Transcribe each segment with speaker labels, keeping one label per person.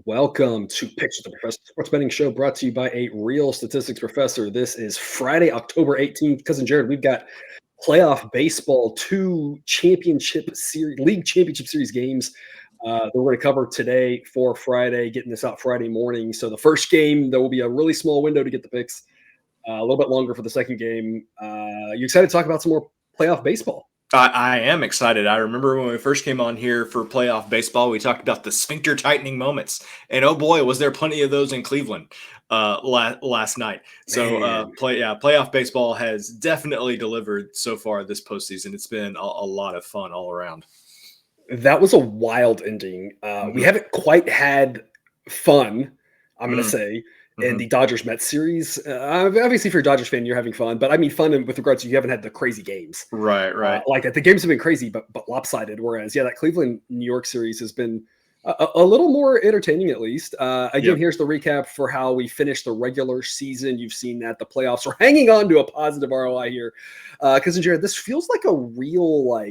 Speaker 1: Welcome to Picks with the Professor, sports betting show brought to you by a real statistics professor. This is Friday, October 18th. Cousin Jared, we've got playoff baseball, league championship series games that we're going to cover today for Friday, getting this out Friday morning. So the first game, there will be a really small window to get the picks, a little bit longer for the second game. You excited to talk about some more playoff baseball?
Speaker 2: I am excited. I remember when we first came on here for playoff baseball, we talked about the sphincter tightening moments, and oh boy, was there plenty of those in Cleveland last night. So playoff baseball has definitely delivered so far this postseason. It's been a lot of fun all around.
Speaker 1: That was a wild ending. We haven't quite had fun, I'm going to say, in the Dodgers-Mets series. Obviously, if you're a Dodgers fan, you're having fun. But I mean fun with regards to you haven't had the crazy games.
Speaker 2: Right.
Speaker 1: Like the games have been crazy, but lopsided. Whereas, that Cleveland-New York series has been a little more entertaining, at least. Here's the recap for how we finished the regular season. You've seen that. The playoffs are hanging on to a positive ROI here. Cousin Jared, this feels like a real,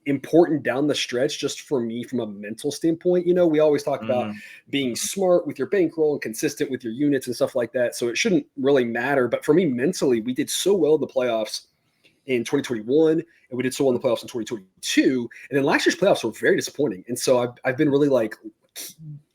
Speaker 1: important down the stretch just for me from a mental standpoint. We always talk about being smart with your bankroll and consistent with your units and stuff like that. So it shouldn't really matter. But for me mentally, we did so well in the playoffs in 2021 and we did so well in the playoffs in 2022. And then last year's playoffs were very disappointing. And so I've been really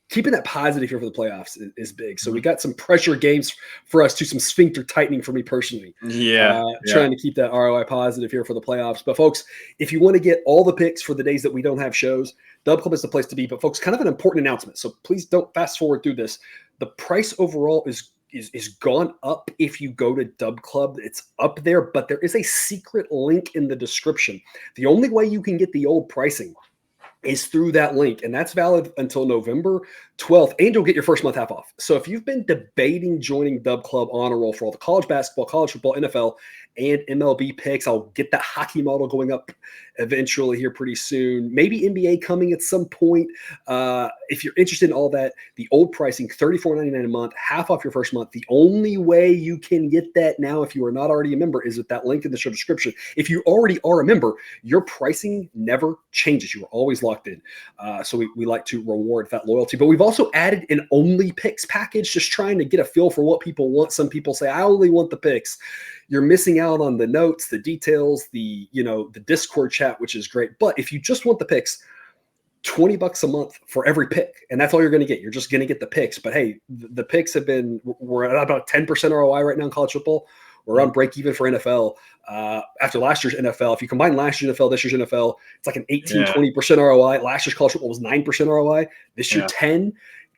Speaker 1: keeping that positive here for the playoffs is big. So we got some pressure games for us to some sphincter tightening for me personally. Trying to keep that ROI positive here for the playoffs. But folks, if you want to get all the picks for the days that we don't have shows, Dub Club is the place to be. But folks, kind of an important announcement. So please don't fast forward through this. The price overall is gone up if you go to Dub Club. It's up there, but there is a secret link in the description. The only way you can get the old pricing is through that link, and that's valid until November 12th, and you'll get your first month half off. So if you've been debating joining Dub Club on a roll for all the college basketball, college football, NFL, and MLB picks, I'll get that hockey model going up eventually here pretty soon. Maybe NBA coming at some point. If you're interested in all that, the old pricing, $34.99 a month, half off your first month. The only way you can get that now, if you are not already a member, is with that link in the show description. If you already are a member, your pricing never changes. You are always locked in. So we like to reward that loyalty. But we've also added an only picks package, just trying to get a feel for what people want. Some people say, I only want the picks. You're missing out on the notes, the details, the Discord chat, which is great. But if you just want the picks, $20 a month for every pick, and that's all you're going to get. You're just going to get the picks. But hey, the picks we're at about 10% ROI right now in college football. We're on break even for NFL. After last year's NFL, if you combine last year's NFL, this year's NFL, it's like an 18-20% ROI. Last year's college football was 9% ROI. This year, 10%.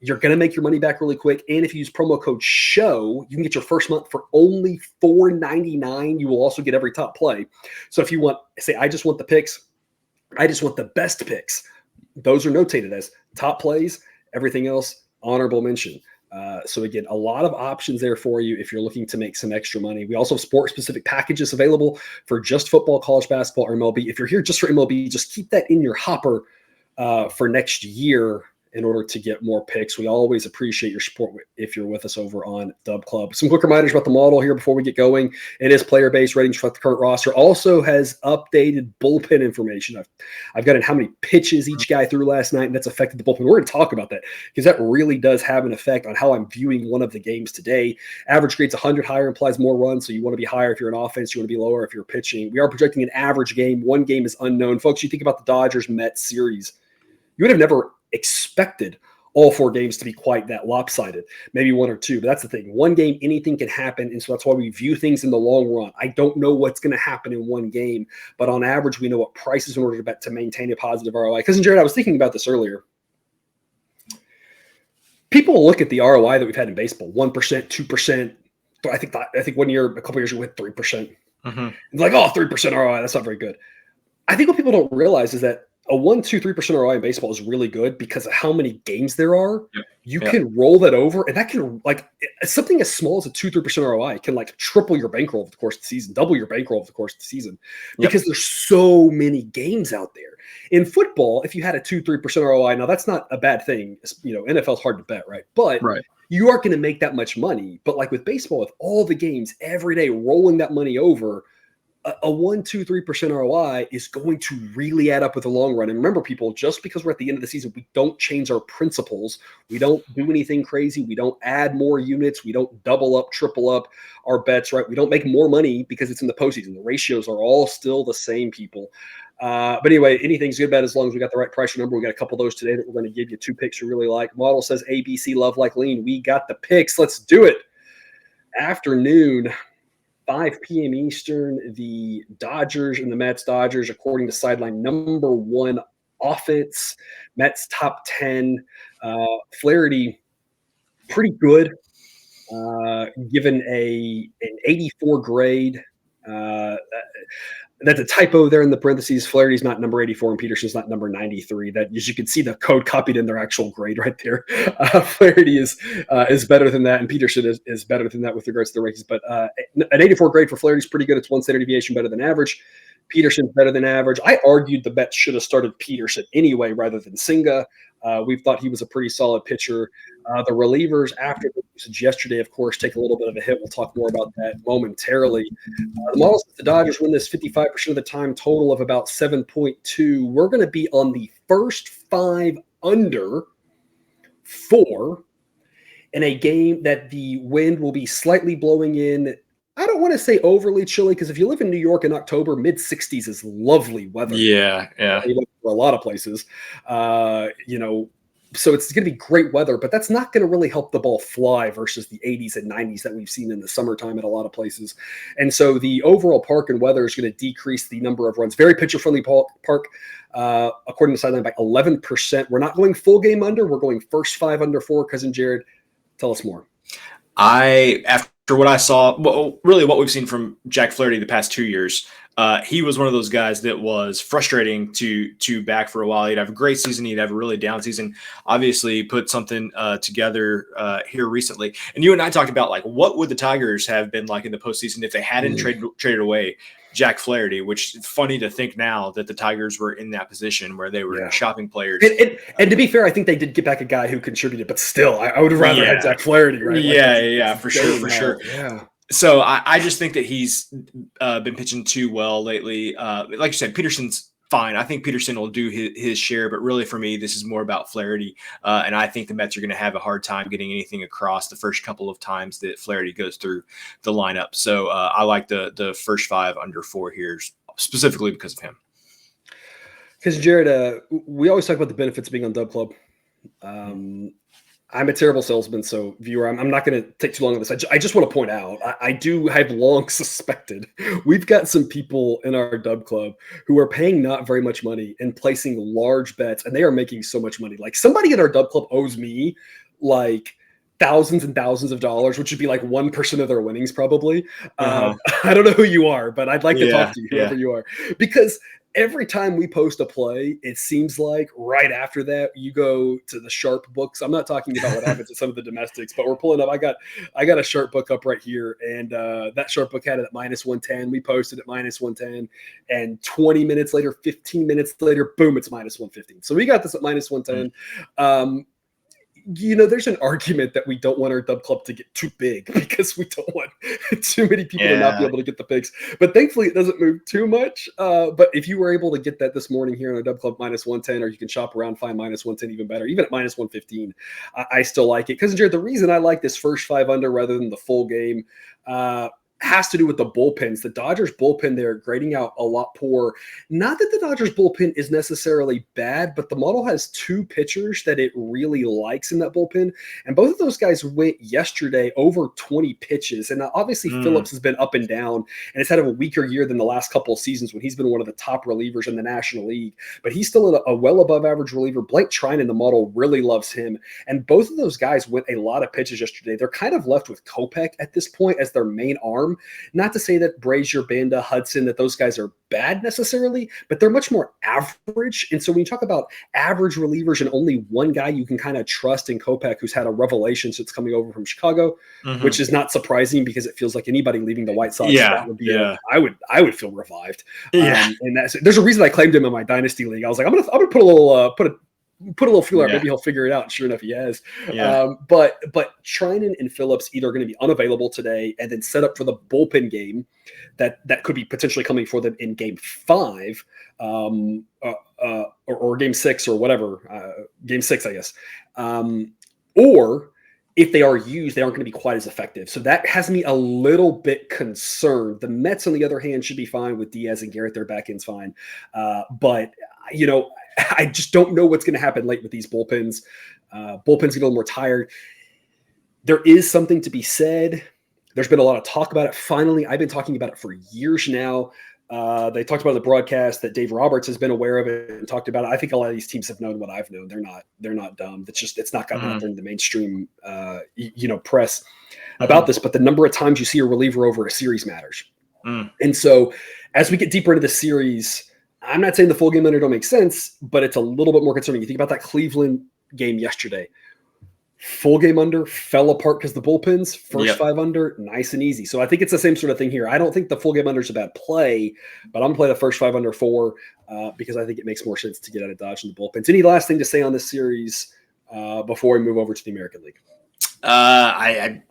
Speaker 1: You're going to make your money back really quick. And if you use promo code SHOW, you can get your first month for only $4.99. You will also get every top play. So if you I just want the picks, I just want the best picks. Those are notated as top plays, everything else, honorable mention. So again, a lot of options there for you if you're looking to make some extra money. We also have sport-specific packages available for just football, college basketball, or MLB. If you're here just for MLB, just keep that in your hopper for next year in order to get more picks. We always appreciate your support if you're with us over on Dub Club. Some quick reminders about the model here before we get going. It is player-based ratings for the current roster. Also has updated bullpen information. I've got in how many pitches each guy threw last night, and that's affected the bullpen. We're going to talk about that because that really does have an effect on how I'm viewing one of the games today. Average grades 100 higher implies more runs, so you want to be higher if you're an offense. You want to be lower if you're pitching. We are projecting an average game. One game is unknown. Folks, you think about the Dodgers-Mets series. You would have never expected all four games to be quite that lopsided, maybe one or two. But that's the thing. One game, anything can happen. And so that's why we view things in the long run. I don't know what's going to happen in one game, but on average, we know what prices in order to bet to maintain a positive ROI. Because, Jared, I was thinking about this earlier. People look at the ROI that we've had in baseball, 1%, 2%. I think 1 year, a couple years ago, we had 3%. It's like, 3% ROI, that's not very good. I think what people don't realize is that a 1, 2, 3% ROI in baseball is really good because of how many games there are. You can roll that over, and that can something as small as a 2, 3% ROI can triple your bankroll over the course of the season, double your bankroll over the course of the season because there's so many games out there. In football, if you had a 2, 3% ROI, now that's not a bad thing. NFL's hard to bet, right? But you aren't going to make that much money. But with baseball, with all the games every day, rolling that money over, a 1, 2, 3% ROI is going to really add up with the long run. And remember, people, just because we're at the end of the season, we don't change our principles. We don't do anything crazy. We don't add more units. We don't double up, triple up our bets, right? We don't make more money because it's in the postseason. The ratios are all still the same, people. But anyway, anything's good bet as long as we got the right pressure number. We got a couple of those today that we're going to give you 2 picks you really like. Model says ABC, love like lean. We got the picks. Let's do it. Afternoon. 5 p.m. Eastern, the Dodgers and the Mets. According to Sideline, number 1 offense. Mets top 10. Flaherty, pretty good, given an 84 grade. That's a typo there in the parentheses. Flaherty's not number 84 and Peterson's not number 93. That, as you can see, the code copied in their actual grade right there. Flaherty is better than that, and Peterson is better than that with regards to the rankings. But an 84 grade for Flaherty is pretty good. It's 1 standard deviation better than average. Peterson's better than average. I argued the Mets should have started Peterson anyway rather than Senga. We thought he was a pretty solid pitcher. The relievers after the usage yesterday, of course, take a little bit of a hit. We'll talk more about that momentarily. The model says the Dodgers win this 55% of the time, total of about 7.2. We're going to be on the first 5 under 4 in a game that the wind will be slightly blowing in. I don't want to say overly chilly, because if you live in New York in October, mid-60s is lovely weather.
Speaker 2: Yeah.
Speaker 1: For a lot of places, so it's going to be great weather, but that's not going to really help the ball fly versus the 80s and 90s that we've seen in the summertime at a lot of places. And so the overall park and weather is going to decrease the number of runs. Very pitcher-friendly park, according to Sideline, by 11%. We're not going full game under. We're going first 5 under 4. Cousin Jared, tell us more.
Speaker 2: After what I saw, well, really what we've seen from Jack Flaherty the past 2 years, he was one of those guys that was frustrating to back for a while. He'd have a great season. He'd have a really down season. Obviously put something together here recently. And you and I talked about, like, what would the Tigers have been like in the postseason if they hadn't traded away Jack Flaherty, which is funny to think now that the Tigers were in that position where they were shopping players.
Speaker 1: And to be fair, I think they did get back a guy who contributed, but still, I would have rather had Jack Flaherty, right?
Speaker 2: For sure.
Speaker 1: Yeah.
Speaker 2: So I just think that he's been pitching too well lately. Like you said, Peterson's fine. I think Peterson will do his share, but really for me, this is more about Flaherty. And I think the Mets are going to have a hard time getting anything across the first couple of times that Flaherty goes through the lineup. So I like the first 5 under 4 here, specifically because of him.
Speaker 1: Because Jared, we always talk about the benefits of being on Dub Club. I'm a terrible salesman, so viewer, I'm not going to take too long on this. I just want to point out, I've long suspected we've got some people in our Dub Club who are paying not very much money and placing large bets, and they are making so much money. Like, somebody in our Dub Club owes me like thousands and thousands of dollars, which would be like 1% of their winnings probably. I don't know who you are, but I'd like to talk to you, whoever you are, because every time we post a play, it seems like right after that you go to the sharp books. I'm not talking about what happens to some of the domestics, but we're pulling up. I got a sharp book up right here, and that sharp book had it at -110. We posted at -110, and 20 minutes later, 15 minutes later, boom, it's -115. So we got this at -110. There's an argument that we don't want our Dub Club to get too big because we don't want too many people to not be able to get the picks. But thankfully, it doesn't move too much. But if you were able to get that this morning here on our Dub Club -110, or you can shop around, find -110 even better, even at -115, I still like it. Because, Jared, the reason I like this first 5 under rather than the full game has to do with the bullpens. The Dodgers bullpen, they're grading out a lot poor. Not that the Dodgers bullpen is necessarily bad, but the model has 2 pitchers that it really likes in that bullpen. And both of those guys went yesterday over 20 pitches. And obviously Phillips has been up and down, and it's had a weaker year than the last couple of seasons when he's been one of the top relievers in the National League. But he's still a well above average reliever. Blake Trine in the model really loves him. And both of those guys went a lot of pitches yesterday. They're kind of left with Kopech at this point as their main arm. Not to say that Brazier, Banda, Hudson, that those guys are bad necessarily, but they're much more average. And so when you talk about average relievers and only one guy you can kind of trust in Kopech, who's had a revelation since coming over from Chicago, which is not surprising because it feels like anybody leaving the White Sox, that would be I would feel revived. And there's a reason I claimed him in my dynasty league. I was like, I'm gonna put a little put put a little feeler out. Maybe he'll figure it out. Sure enough, he has.
Speaker 2: Yeah.
Speaker 1: But Trinan and Phillips either are going to be unavailable today and then set up for the bullpen game that could be potentially coming for them in Game 5 or Game 6 or whatever. Game 6, I guess. Or if they are used, they aren't going to be quite as effective. So that has me a little bit concerned. The Mets, on the other hand, should be fine with Diaz and Garrett. Their back end's fine. But, I just don't know what's going to happen late with these bullpens. Bullpens get a little more tired. There is something to be said. There's been a lot of talk about it. Finally, I've been talking about it for years now. They talked about the broadcast that Dave Roberts has been aware of it and talked about it. I think a lot of these teams have known what I've known. They're not dumb. It's not gotten out there in the mainstream, press about this, but the number of times you see a reliever over a series matters. And so as we get deeper into the series, I'm not saying the full game under don't make sense, but it's a little bit more concerning. You think about that Cleveland game yesterday. Full game under fell apart because the bullpens, first 5 under, nice and easy. So I think it's the same sort of thing here. I don't think the full game under is a bad play, but I'm going to play the first 5 under 4 because I think it makes more sense to get out of dodge in the bullpens. Any last thing to say on this series before we move over to the American League?
Speaker 2: I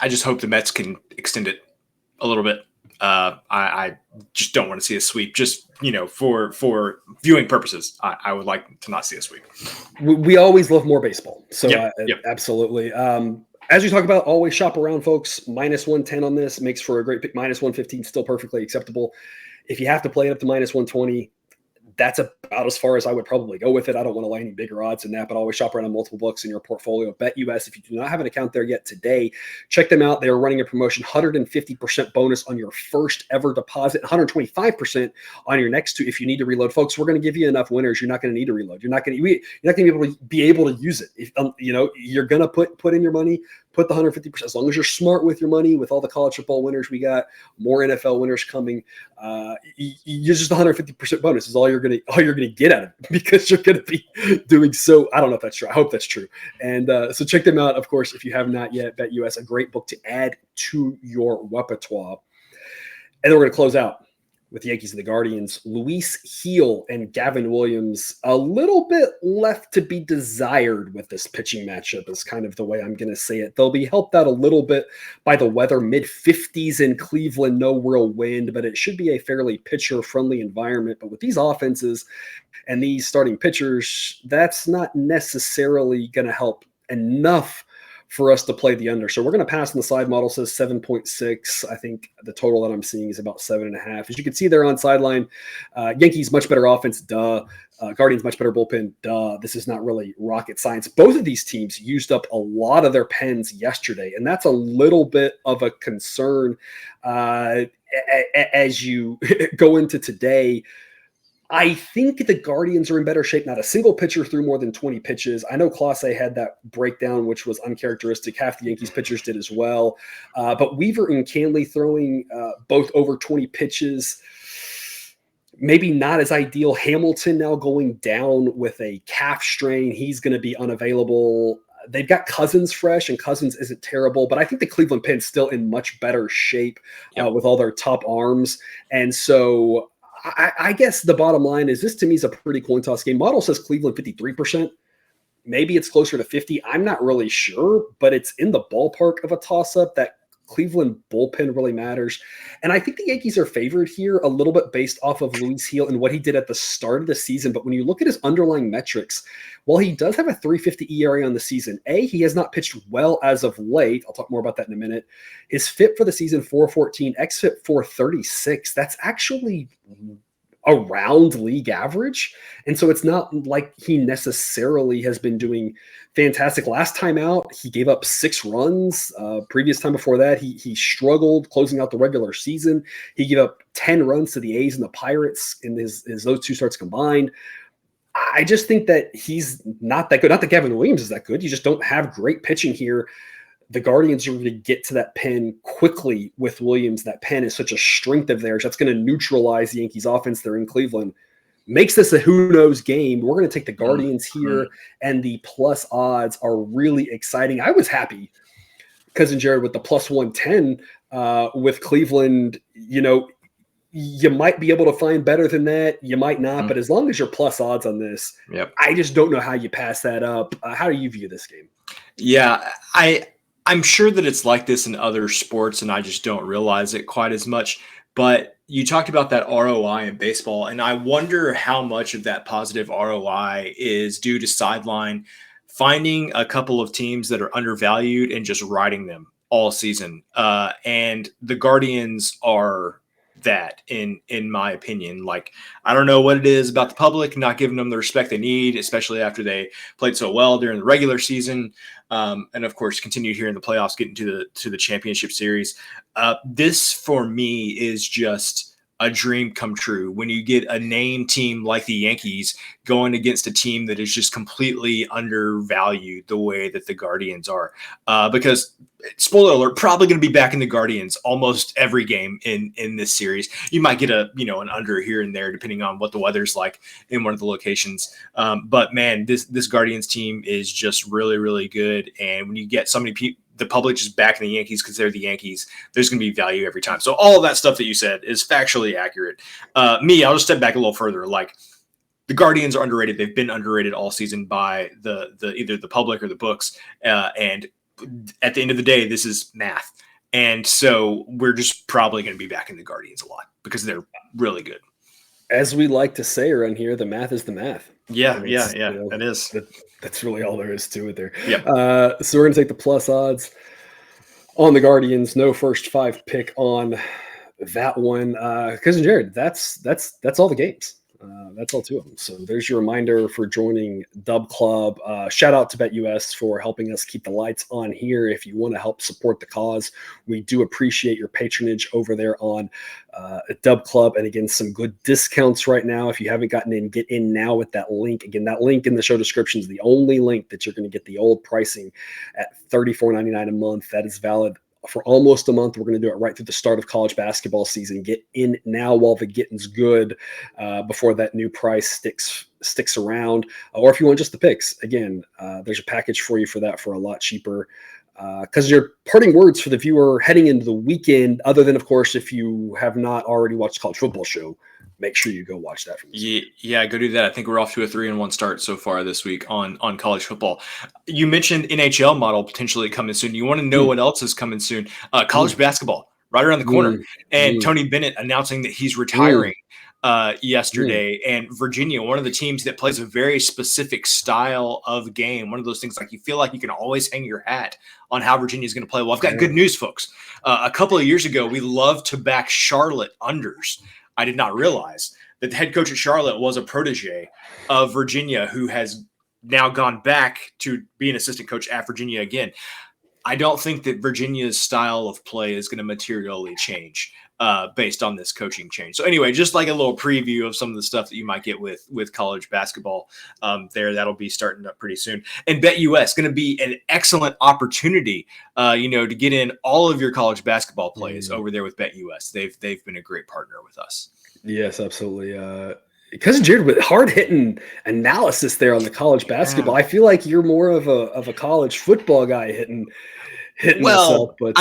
Speaker 2: just hope the Mets can extend it a little bit. I just don't want to see a sweep. Just for viewing purposes, I would like to not see a sweep.
Speaker 1: We always love more baseball, so
Speaker 2: Yep.
Speaker 1: Absolutely. As we talk about, always shop around, folks. -110 on this makes for a great pick. -115 still perfectly acceptable. If you have to play it up to -120, that's about as far as I would probably go with it. I don't want to lay any bigger odds than that, but always shop around on multiple books in your portfolio. BetUS, if you do not have an account there yet today, check them out. They are running a promotion, 150% bonus on your first ever deposit, 125% on your next 2 if you need to reload. Folks, we're going to give you enough winners. You're not going to need to reload. You're not going to be able to use it. If, you're going to put in your money, put the 150%. As long as you're smart with your money, with all the college football winners we got, more NFL winners coming, you're just 150% bonus is all you're gonna get out of it because you're gonna be doing so. I don't know if that's true. I hope that's true. And so check them out, of course, if you have not yet. BetUS, a great book to add to your repertoire. And then we're gonna close out with the Yankees and the Guardians. Luis Gil and Gavin Williams, a little bit left to be desired with this pitching matchup is kind of the way I'm going to say it. They'll be helped out a little bit by the weather, mid-50s in Cleveland, no real wind, but it should be a fairly pitcher-friendly environment. But with these offenses and these starting pitchers, that's not necessarily going to help enough for us to play the under. So we're going to pass on the side. Model says 7.6. I think the total that I'm seeing is about 7.5. As you can see there on sideline, Yankees much better offense. Duh. Guardians much better bullpen. Duh. This is not really rocket science. Both of these teams used up a lot of their pens yesterday, and that's a little bit of a concern as you go into today. I think the Guardians are in better shape. Not a single pitcher threw more than 20 pitches. I know Clase had that breakdown, which was uncharacteristic. Half the Yankees pitchers did as well. But Weaver and Canley throwing both over 20 pitches, maybe not as ideal. Hamilton now going down with a calf strain. He's going to be unavailable. They've got Cousins fresh, and Cousins isn't terrible, but I think the Cleveland Pen's still in much better shape with all their top arms. And so I guess the bottom line is this to me is a pretty coin toss game. Model says Cleveland 53%. Maybe it's closer to 50. I'm not really sure, but it's in the ballpark of a toss-up. That Cleveland bullpen really matters. And I think the Yankees are favored here a little bit based off of Luis Gil and what he did at the start of the season. But when you look at his underlying metrics, while he does have a 3.50 ERA on the season, he has not pitched well as of late. I'll talk more about that in a minute. His FIP for the season, 414, xFIP 436. That's actually around league average. And so it's not like he necessarily has been doing fantastic. Last time out, he gave up 6 runs. Previous time before that, he struggled closing out the regular season. He gave up 10 runs to the A's and the Pirates in his those 2 starts combined. I just think that he's not that good. Not that Gavin Williams is that good. You just don't have great pitching here. The Guardians are going to get to that pen quickly with Williams. That pen is such a strength of theirs. That's going to neutralize the Yankees offense. They're in Cleveland. Makes this a who-knows game. We're going to take the Guardians here, and the plus odds are really exciting. I was happy, Cousin Jared, with the plus 110 with Cleveland. you might be able to find better than that. You might not, but as long as you're plus odds on this, I just don't know how you pass that up. How do you view this game?
Speaker 2: Yeah, I'm sure that it's like this in other sports, and I just don't realize it quite as much. But you talked about that ROI in baseball, and I wonder how much of that positive ROI is due to sideline finding a couple of teams that are undervalued and just riding them all season. And the Guardians are that in my opinion. Like, I don't know what it is about the public not giving them the respect they need, especially after they played so well during the regular season, and of course continued here in the playoffs, getting to the championship series. This for me is just a dream come true when you get a name team like the Yankees going against a team that is just completely undervalued the way that the Guardians are. Because, spoiler alert, probably going to be back in the Guardians almost every game in this series. You might get an under here and there depending on what the weather's like in one of the locations. But man, this Guardians team is just really, really good. And when you get so many people, the public just backing the Yankees because they're the Yankees, there's going to be value every time. So all of that stuff that you said is factually accurate. I'll just step back a little further. Like, the Guardians are underrated. They've been underrated all season by the either the public or the books. And at the end of the day, this is math. And so we're just probably going to be backing the Guardians a lot because they're really good.
Speaker 1: As we like to say around here, the math is the math.
Speaker 2: Yeah, it is.
Speaker 1: That's really all there is to it there.
Speaker 2: Yep.
Speaker 1: So we're going to take the plus odds on the Guardians. No first 5 pick on that one. Cousin Jared, that's all the games. That's all 2 of them. So there's your reminder for joining Dub Club. Shout out to BetUS for helping us keep the lights on here. If you want to help support the cause, we do appreciate your patronage over there on Dub Club. And again, some good discounts right now. If you haven't gotten in, get in now with that link. Again, that link in the show description is the only link that you're going to get the old pricing at $34.99 a month. That is valid for almost a month. We're going to do it right through the start of college basketball season. Get in now while the getting's good, before that new price sticks around. Or if you want just the picks, again, there's a package for you for that for a lot cheaper. Because your parting words for the viewer heading into the weekend, other than, of course, if you have not already watched the college football show, make sure you go watch that.
Speaker 2: Yeah, go do that. I think we're off to a 3-1 start so far this week on college football. You mentioned NHL model potentially coming soon. You want to know what else is coming soon? College basketball right around the corner. And Tony Bennett announcing that he's retiring yesterday. And Virginia, one of the teams that plays a very specific style of game. One of those things like you feel like you can always hang your hat on how Virginia is going to play. Well, I've got good news, folks. A couple of years ago, we loved to back Charlotte unders. I did not realize that the head coach at Charlotte was a protege of Virginia who has now gone back to be an assistant coach at Virginia again. I don't think that Virginia's style of play is going to materially change based on this coaching change. So anyway, just like a little preview of some of the stuff that you might get with college basketball there, that'll be starting up pretty soon. And BetUS going to be an excellent opportunity, to get in all of your college basketball plays over there with BetUS. They've been a great partner with us.
Speaker 1: Yes, absolutely. Cousin Jared, with hard-hitting analysis there on the college basketball, I feel like you're more of a college football guy hitting
Speaker 2: well,
Speaker 1: myself, but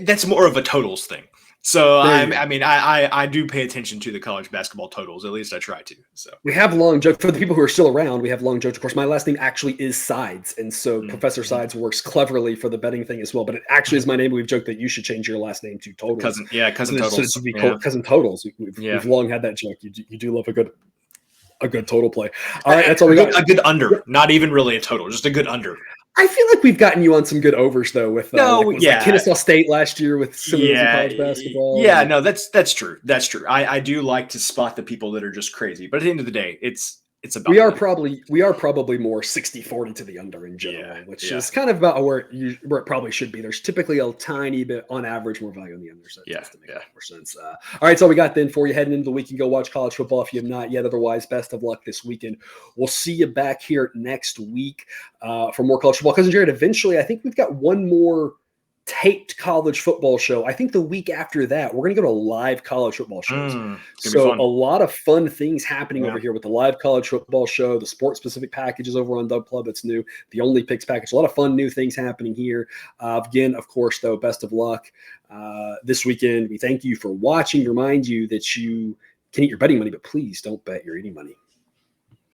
Speaker 2: that's more of a totals thing. So I do pay attention to the college basketball totals. At least I try to. So
Speaker 1: we have long joke for the people who are still around. We have long joke. Of course, my last name actually is Sides, and so Professor Sides works cleverly for the betting thing as well. But it actually is my name. We've joked that you should change your last name to Totals.
Speaker 2: Cousin Totals.
Speaker 1: So it should be Cousin Totals. We've long had that joke. You do love a good total play. All right, that's all we got.
Speaker 2: A good under, not even really a total, just a good under.
Speaker 1: I feel like we've gotten you on some good overs though. With Kennesaw State last year with some of college basketball.
Speaker 2: Yeah, no, that's true. That's true. I do like to spot the people that are just crazy, but at the end of the day, it's about.
Speaker 1: We are probably more 60-40 to the under in general, which is kind of about where it probably should be. There's typically a tiny bit on average more value on the under. So to make more sense. All right, so we got then for you heading into the week and go watch college football if you have not yet. Otherwise, best of luck this weekend. We'll see you back here next week for more college football. Cousin Jared, eventually, I think we've got one more taped college football show. I think the week after that, we're going to go to live college football shows.
Speaker 2: It's gonna be
Speaker 1: So
Speaker 2: fun.
Speaker 1: a lot of fun things happening
Speaker 2: Yeah.
Speaker 1: over here with the live college football show, the sports specific packages over on Dub Club. It's new. The Only Picks package. A lot of fun new things happening here. Again, of course, though, best of luck this weekend. We thank you for watching. Remind you that you can eat your betting money, but please don't bet your eating money.